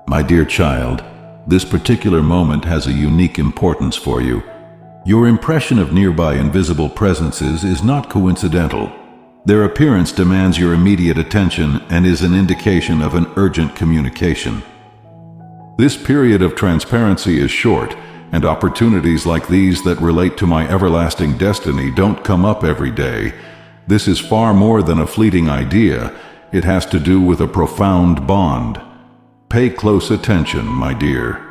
My dear child, this particular moment has a unique importance for you. Your impression of nearby invisible presences is not coincidental. Their appearance demands your immediate attention and is an indication of an urgent communication. This period of transparency is short, and opportunities like these that relate to my everlasting destiny don't come up every day. This is far more than a fleeting idea. It has to do with a profound bond. Pay close attention, my dear.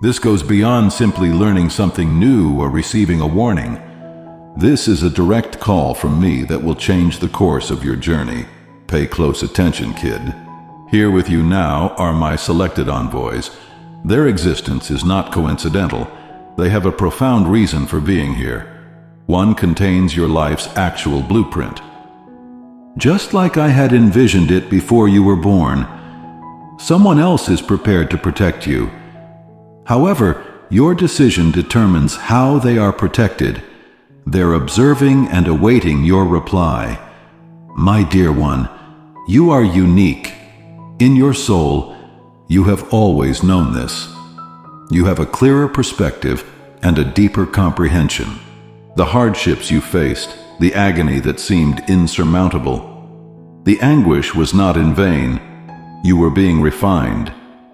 This goes beyond simply learning something new or receiving a warning. This is a direct call from me that will change the course of your journey. Pay close attention, kid. Here with you now are my selected envoys. Their existence is not coincidental. They have a profound reason for being here. One contains your life's actual blueprint. Just like I had envisioned it before you were born, someone else is prepared to protect you. However, your decision determines how they are protected. They're observing and awaiting your reply. My dear one, you are unique. In your soul, you have always known this. You have a clearer perspective and a deeper comprehension. The hardships you faced, the agony that seemed insurmountable, the anguish was not in vain. You were being refined.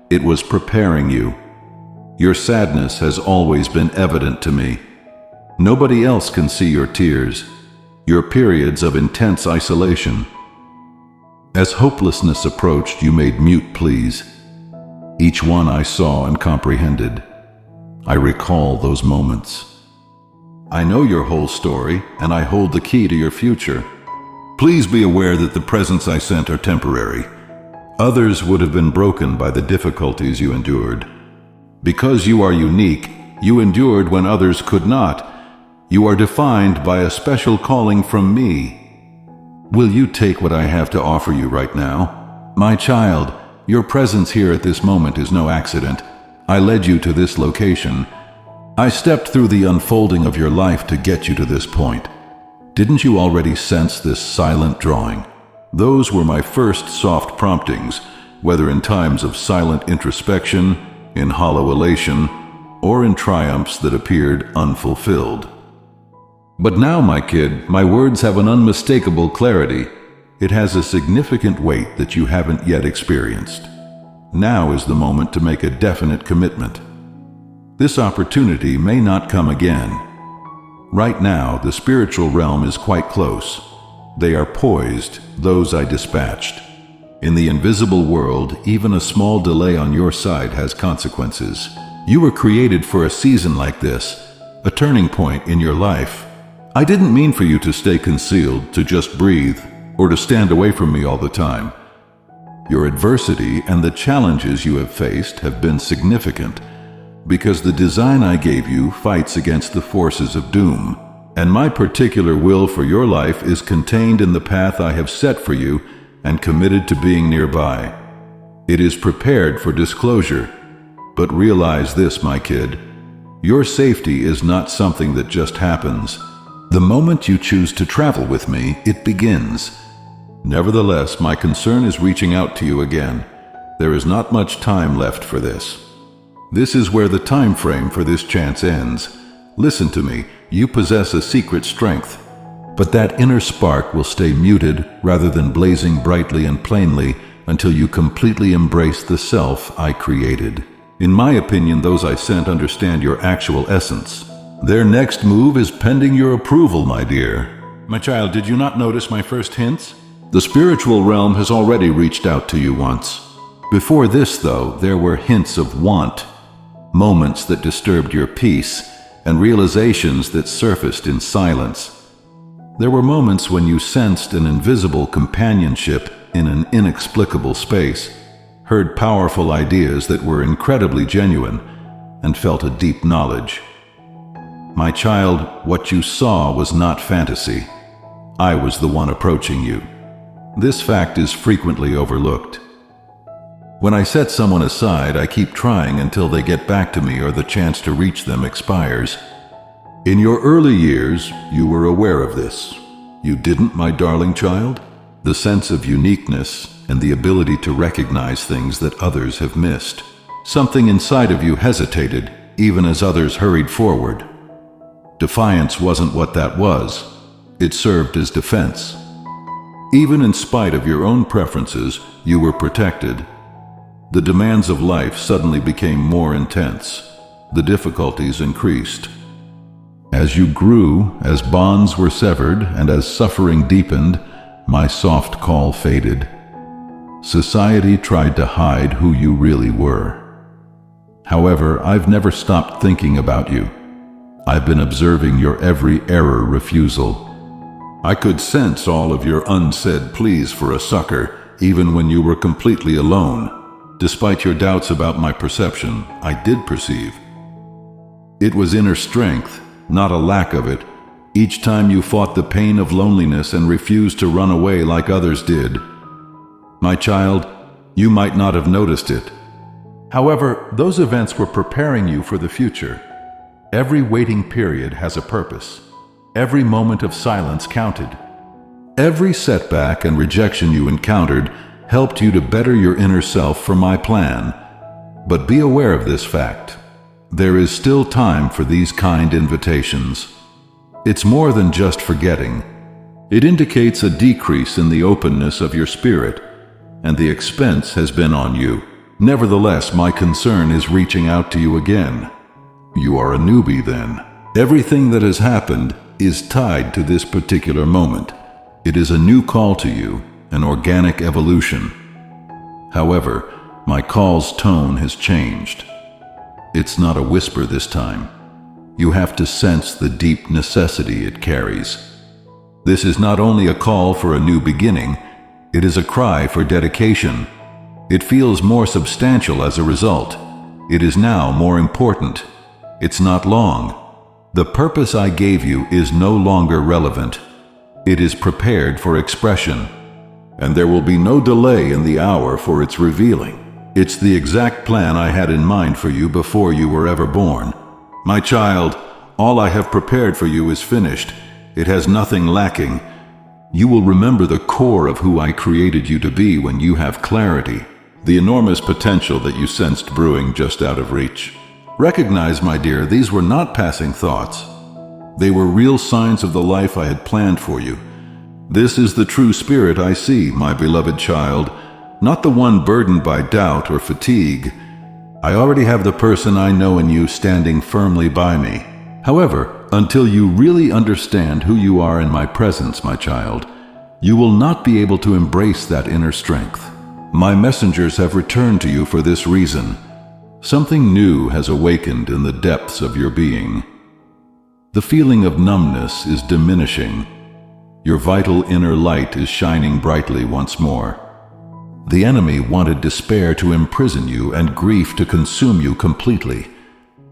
It was preparing you. Your sadness has always been evident to me. Nobody else can see your tears, your periods of intense isolation. As hopelessness approached, you made mute pleas. Each one I saw and comprehended. I recall those moments. I know your whole story, and I hold the key to your future. Please be aware that the presents I sent are temporary. Others would have been broken by the difficulties you endured. Because you are unique, you endured when others could not. You are defined by a special calling from me. Will you take what I have to offer you right now? My child, your presence here at this moment is no accident. I led you to this location. I stepped through the unfolding of your life to get you to this point. Didn't you already sense this silent drawing? Those were my first soft promptings, whether in times of silent introspection, in hollow elation, or in triumphs that appeared unfulfilled. But now, my kid, my words have an unmistakable clarity. It has a significant weight that you haven't yet experienced. Now is the moment to make a definite commitment. This opportunity may not come again. Right now, the spiritual realm is quite close. They are poised, those I dispatched. In the invisible world, even a small delay on your side has consequences. You were created for a season like this, a turning point in your life. I didn't mean for you to stay concealed, to just breathe, or to stand away from me all the time. Your adversity and the challenges you have faced have been significant, because the design I gave you fights against the forces of doom, and my particular will for your life is contained in the path I have set for you and committed to being nearby. It is prepared for disclosure, but realize this, my kid, your safety is not something that just happens. The moment you choose to travel with me, it begins. Nevertheless, my concern is reaching out to you again. There is not much time left for this. This is where the time frame for this chance ends. Listen to me, you possess a secret strength, but that inner spark will stay muted rather than blazing brightly and plainly until you completely embrace the self I created. In my opinion, those I sent understand your actual essence. Their next move is pending your approval, my dear. My child, did you not notice my first hints? The spiritual realm has already reached out to you once. Before this, though, there were hints of want, moments that disturbed your peace, and realizations that surfaced in silence. There were moments when you sensed an invisible companionship in an inexplicable space, heard powerful ideas that were incredibly genuine, and felt a deep knowledge. My child, what you saw was not fantasy. I was the one approaching you. This fact is frequently overlooked. When I set someone aside, I keep trying until they get back to me or the chance to reach them expires. In your early years, you were aware of this. You didn't, my darling child? the sense of uniqueness, and the ability to recognize things that others have missed. Something inside of you hesitated, even as others hurried forward. Defiance wasn't what that was. It served as defense. Even in spite of your own preferences, you were protected. The demands of life suddenly became more intense. The difficulties increased. As you grew, as bonds were severed, and as suffering deepened, my soft call faded. Society tried to hide who you really were. However, I've never stopped thinking about you. I've been observing your every error refusal. I could sense all of your unsaid pleas for a succor, even when you were completely alone. Despite your doubts about my perception, I did perceive. It was inner strength, not a lack of it. Each time you fought the pain of loneliness and refused to run away like others did. My child, you might not have noticed it. However, those events were preparing you for the future. Every waiting period has a purpose. Every moment of silence counted. Every setback and rejection you encountered helped you to better your inner self for my plan. But be aware of this fact. There is still time for these kind invitations. It's more than just forgetting. It indicates a decrease in the openness of your spirit, and the expense has been on you. Nevertheless, my concern is reaching out to you again. You are a newbie then. Everything that has happened is tied to this particular moment. It is a new call to you, an organic evolution. However, my call's tone has changed. It's not a whisper this time. You have to sense the deep necessity it carries. This is not only a call for a new beginning, it is a cry for dedication. It feels more substantial as a result. It is now more important. It's not long. The purpose I gave you is no longer relevant. It is prepared for expression, and there will be no delay in the hour for its revealing. It's the exact plan I had in mind for you before you were ever born. My child, all I have prepared for you is finished. It has nothing lacking. You will remember the core of who I created you to be when you have clarity, the enormous potential that you sensed brewing just out of reach. Recognize, my dear, these were not passing thoughts. They were real signs of the life I had planned for you. This is the true spirit I see, my beloved child, not the one burdened by doubt or fatigue. I already have the person I know in you standing firmly by me. However, until you really understand who you are in my presence, my child, you will not be able to embrace that inner strength. My messengers have returned to you for this reason. Something new has awakened in the depths of your being. The feeling of numbness is diminishing. Your vital inner light is shining brightly once more. The enemy wanted despair to imprison you and grief to consume you completely.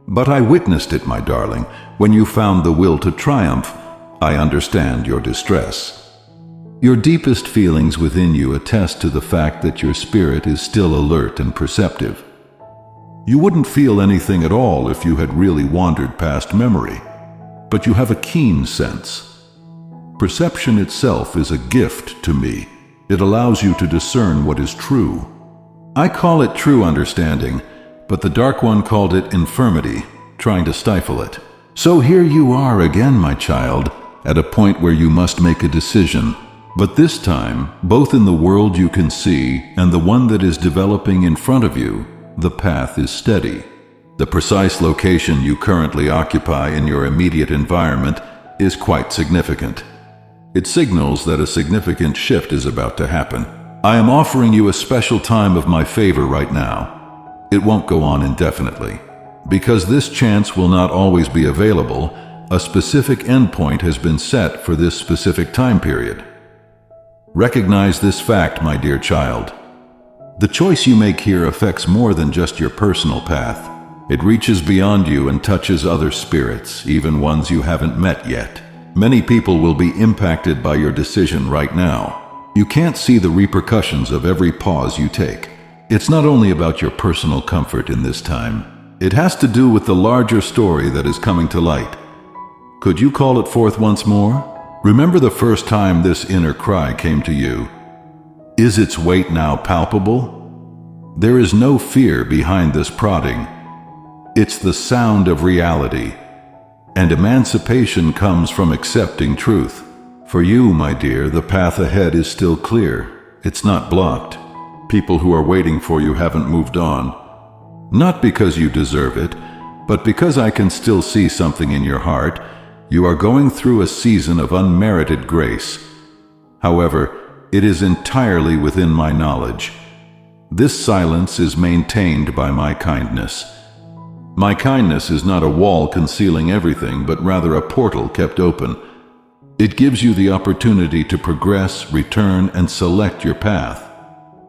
But I witnessed it, my darling, when you found the will to triumph. I understand your distress. Your deepest feelings within you attest to the fact that your spirit is still alert and perceptive. You wouldn't feel anything at all if you had really wandered past memory, but you have a keen sense. Perception itself is a gift to me. It allows you to discern what is true. I call it true understanding, but the Dark One called it infirmity, trying to stifle it. So here you are again, my child, at a point where you must make a decision. But this time, both in the world you can see and the one that is developing in front of you, the path is steady. The precise location you currently occupy in your immediate environment is quite significant. It signals that a significant shift is about to happen. I am offering you a special time of my favor right now. It won't go on indefinitely. Because this chance will not always be available, a specific endpoint has been set for this specific time period. Recognize this fact, my dear child. The choice you make here affects more than just your personal path. It reaches beyond you and touches other spirits, even ones you haven't met yet. Many people will be impacted by your decision right now. You can't see the repercussions of every pause you take. It's not only about your personal comfort in this time. It has to do with the larger story that is coming to light. Could you call it forth once more? Remember the first time this inner cry came to you. Is its weight now palpable? There is no fear behind this prodding. It's the sound of reality. And emancipation comes from accepting truth. For you, my dear, the path ahead is still clear. It's not blocked. People who are waiting for you haven't moved on. Not because you deserve it, but because I can still see something in your heart. You are going through a season of unmerited grace. However, it is entirely within my knowledge. This silence is maintained by my kindness. My kindness is not a wall concealing everything, but rather a portal kept open. It gives you the opportunity to progress, return, and select your path.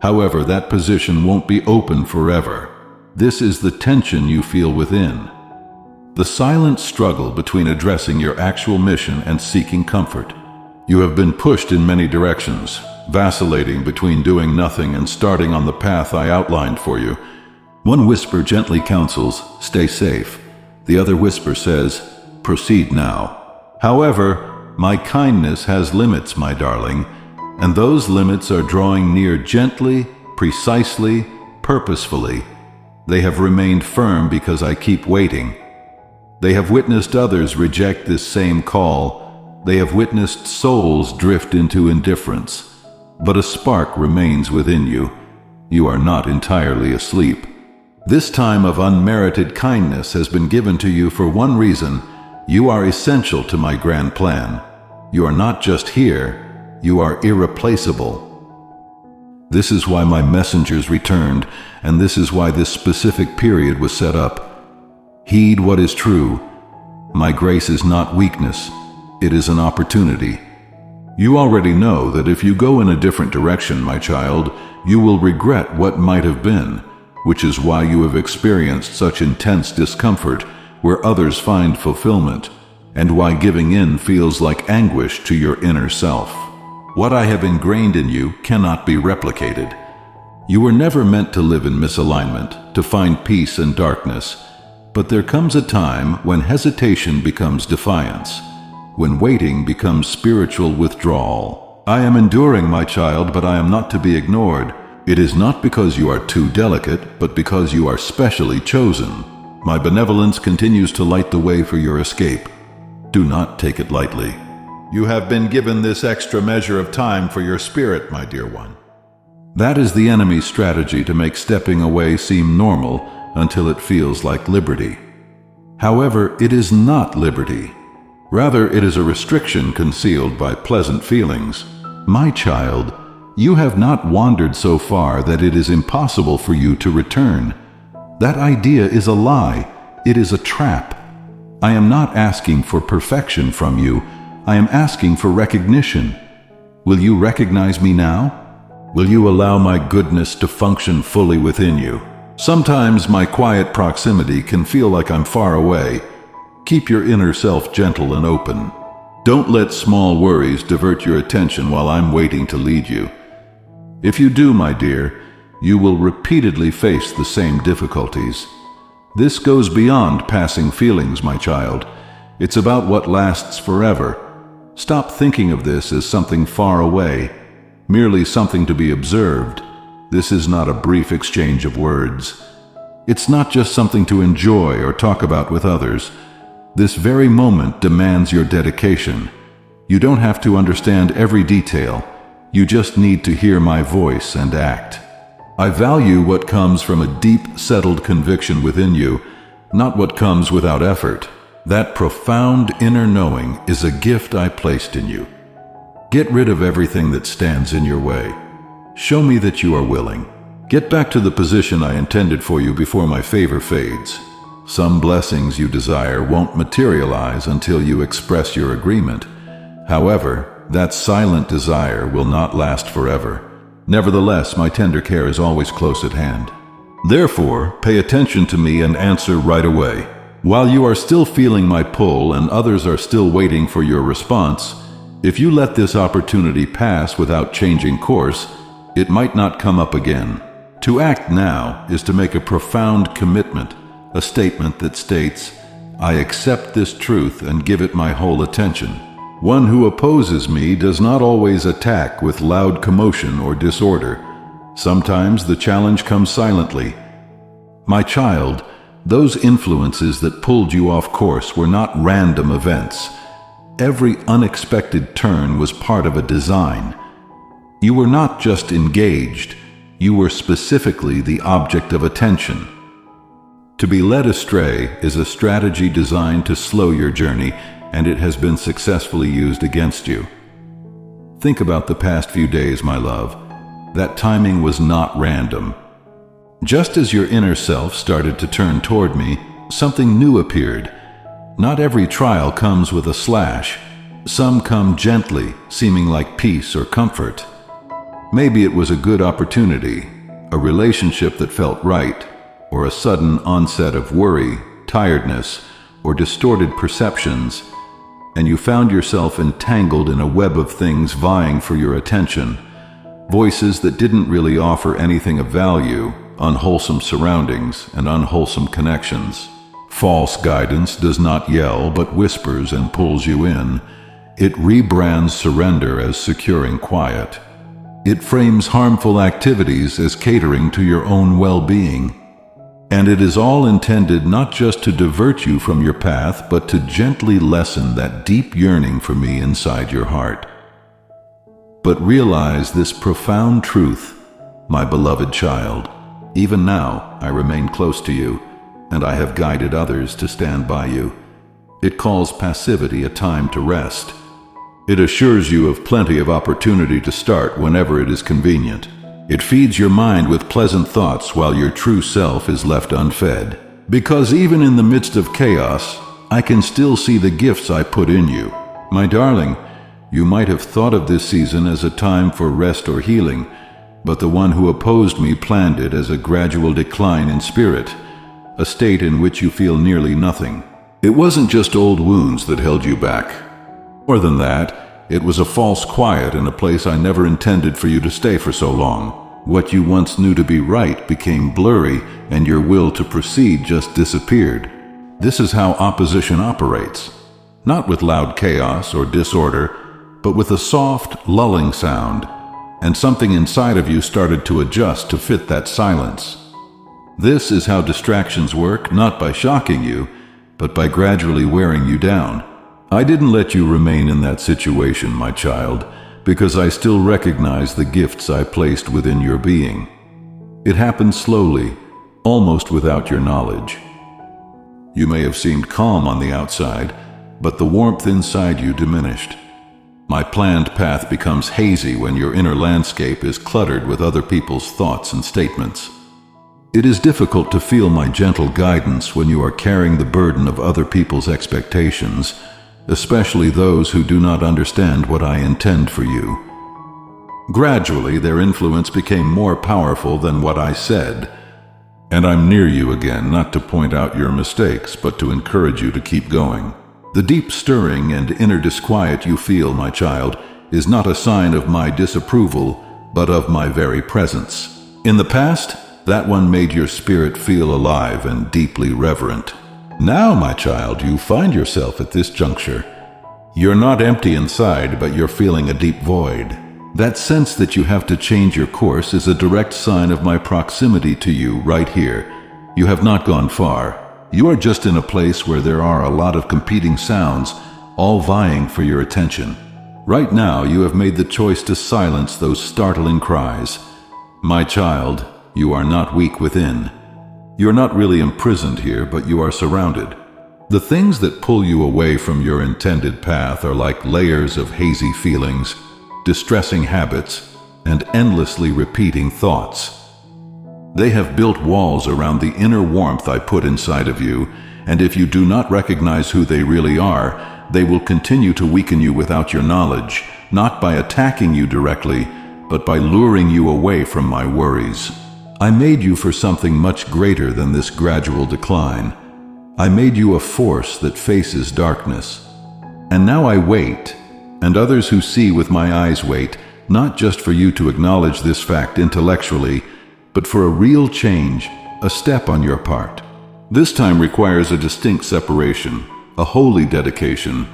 However, that position won't be open forever. This is the tension you feel within. The silent struggle between addressing your actual mission and seeking comfort. You have been pushed in many directions, vacillating between doing nothing and starting on the path I outlined for you. One whisper gently counsels, "Stay safe." The other whisper says, "Proceed now." However, my kindness has limits, my darling, and those limits are drawing near gently, precisely, purposefully. They have remained firm because I keep waiting. They have witnessed others reject this same call. They have witnessed souls drift into indifference. But a spark remains within you. You are not entirely asleep. This time of unmerited kindness has been given to you for one reason. You are essential to my grand plan. You are not just here, you are irreplaceable. This is why my messengers returned, and this is why this specific period was set up. Heed what is true. My grace is not weakness, it is an opportunity. You already know that if you go in a different direction, my child, you will regret what might have been, which is why you have experienced such intense discomfort where others find fulfillment, and why giving in feels like anguish to your inner self. What I have ingrained in you cannot be replicated. You were never meant to live in misalignment, to find peace in darkness. But there comes a time when hesitation becomes defiance, when waiting becomes spiritual withdrawal. I am enduring, my child, but I am not to be ignored. It is not because you are too delicate, but because you are specially chosen. My benevolence continues to light the way for your escape. Do not take it lightly. You have been given this extra measure of time for your spirit, my dear one. That is the enemy's strategy to make stepping away seem normal until it feels like liberty. However, it is not liberty. Rather, it is a restriction concealed by pleasant feelings. My child, you have not wandered so far that it is impossible for you to return. That idea is a lie. It is a trap. I am not asking for perfection from you. I am asking for recognition. Will you recognize me now? Will you allow my goodness to function fully within you? Sometimes my quiet proximity can feel like I'm far away. Keep your inner self gentle and open. Don't let small worries divert your attention while I'm waiting to lead you. If you do, my dear, you will repeatedly face the same difficulties. This goes beyond passing feelings, my child. It's about what lasts forever. Stop thinking of this as something far away, merely something to be observed. This is not a brief exchange of words. It's not just something to enjoy or talk about with others. This very moment demands your dedication. You don't have to understand every detail. You just need to hear my voice and act. I value what comes from a deep, settled conviction within you, not what comes without effort. That profound inner knowing is a gift I placed in you. Get rid of everything that stands in your way. Show me that you are willing. Get back to the position I intended for you before my favor fades. Some blessings you desire won't materialize until you express your agreement. However, that silent desire will not last forever. Nevertheless, my tender care is always close at hand. Therefore, pay attention to me and answer right away. While you are still feeling my pull and others are still waiting for your response, if you let this opportunity pass without changing course, it might not come up again. To act now is to make a profound commitment, a statement that states, I accept this truth and give it my whole attention. One who opposes me does not always attack with loud commotion or disorder. Sometimes the challenge comes silently. My child, those influences that pulled you off course were not random events. Every unexpected turn was part of a design. You were not just engaged, you were specifically the object of attention. To be led astray is a strategy designed to slow your journey, and it has been successfully used against you. Think about the past few days, my love. That timing was not random. Just as your inner self started to turn toward me, something new appeared. Not every trial comes with a slash. Some come gently, seeming like peace or comfort. Maybe it was a good opportunity, a relationship that felt right, or a sudden onset of worry, tiredness, or distorted perceptions, and you found yourself entangled in a web of things vying for your attention. Voices that didn't really offer anything of value, unwholesome surroundings, and unwholesome connections. False guidance does not yell but whispers and pulls you in. It rebrands surrender as securing quiet. It frames harmful activities as catering to your own well-being. And it is all intended not just to divert you from your path, but to gently lessen that deep yearning for me inside your heart. But realize this profound truth, my beloved child. Even now, I remain close to you, and I have guided others to stand by you. It calls passivity a time to rest. It assures you of plenty of opportunity to start whenever it is convenient. It feeds your mind with pleasant thoughts while your true self is left unfed. Because even in the midst of chaos, I can still see the gifts I put in you. My darling, you might have thought of this season as a time for rest or healing, but the one who opposed me planned it as a gradual decline in spirit, a state in which you feel nearly nothing. It wasn't just old wounds that held you back. More than that, it was a false quiet in a place I never intended for you to stay for so long. What you once knew to be right became blurry, and your will to proceed just disappeared. This is how opposition operates. Not with loud chaos or disorder, but with a soft, lulling sound. And something inside of you started to adjust to fit that silence. This is how distractions work, not by shocking you, but by gradually wearing you down. I didn't let you remain in that situation, my child, because I still recognize the gifts I placed within your being. It happened slowly, almost without your knowledge. You may have seemed calm on the outside, but the warmth inside you diminished. My planned path becomes hazy when your inner landscape is cluttered with other people's thoughts and statements. It is difficult to feel my gentle guidance when you are carrying the burden of other people's expectations, especially those who do not understand what I intend for you. Gradually, their influence became more powerful than what I said, and I'm near you again, not to point out your mistakes, but to encourage you to keep going. The deep stirring and inner disquiet you feel, my child, is not a sign of my disapproval, but of my very presence. In the past, that one made your spirit feel alive and deeply reverent. Now, my child, you find yourself at this juncture. You're not empty inside, but you're feeling a deep void. That sense that you have to change your course is a direct sign of my proximity to you right here. You have not gone far. You are just in a place where there are a lot of competing sounds, all vying for your attention. Right now, you have made the choice to silence those startling cries. My child, you are not weak within. You're not really imprisoned here, but you are surrounded. The things that pull you away from your intended path are like layers of hazy feelings, distressing habits, and endlessly repeating thoughts. They have built walls around the inner warmth I put inside of you, and if you do not recognize who they really are, they will continue to weaken you without your knowledge, not by attacking you directly, but by luring you away from my worries. I made you for something much greater than this gradual decline. I made you a force that faces darkness. And now I wait, and others who see with my eyes wait, not just for you to acknowledge this fact intellectually, but for a real change, a step on your part. This time requires a distinct separation, a holy dedication.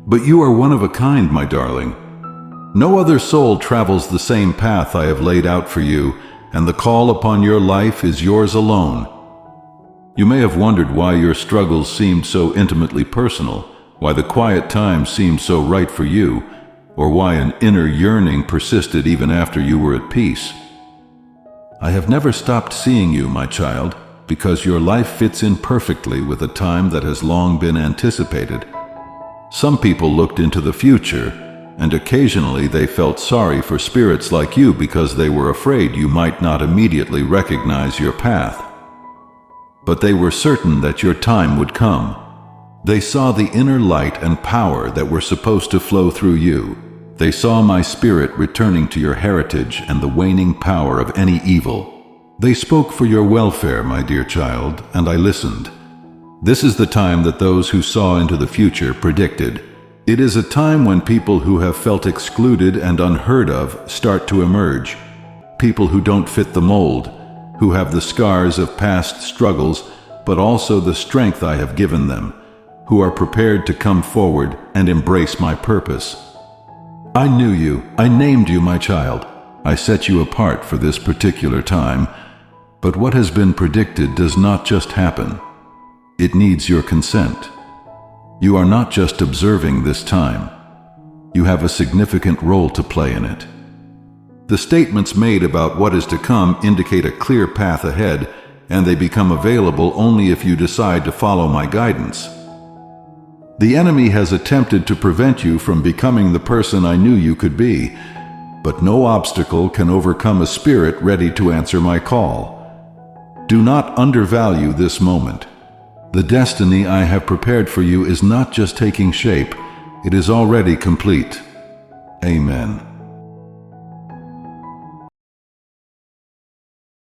But you are one of a kind, my darling. No other soul travels the same path I have laid out for you, and the call upon your life is yours alone. You may have wondered why your struggles seemed so intimately personal, why the quiet times seemed so right for you, or why an inner yearning persisted even after you were at peace. I have never stopped seeing you, my child, because your life fits in perfectly with a time that has long been anticipated. Some people looked into the future, and occasionally they felt sorry for spirits like you because they were afraid you might not immediately recognize your path. But they were certain that your time would come. They saw the inner light and power that were supposed to flow through you. They saw my spirit returning to your heritage and the waning power of any evil. They spoke for your welfare, my dear child, and I listened. This is the time that those who saw into the future predicted. It is a time when people who have felt excluded and unheard of start to emerge. People who don't fit the mold, who have the scars of past struggles, but also the strength I have given them, who are prepared to come forward and embrace my purpose. I knew you. I named you, my child. I set you apart for this particular time. But what has been predicted does not just happen. It needs your consent. You are not just observing this time. You have a significant role to play in it. The statements made about what is to come indicate a clear path ahead, and they become available only if you decide to follow my guidance. The enemy has attempted to prevent you from becoming the person I knew you could be, but no obstacle can overcome a spirit ready to answer my call. Do not undervalue this moment. The destiny I have prepared for you is not just taking shape, it is already complete. Amen.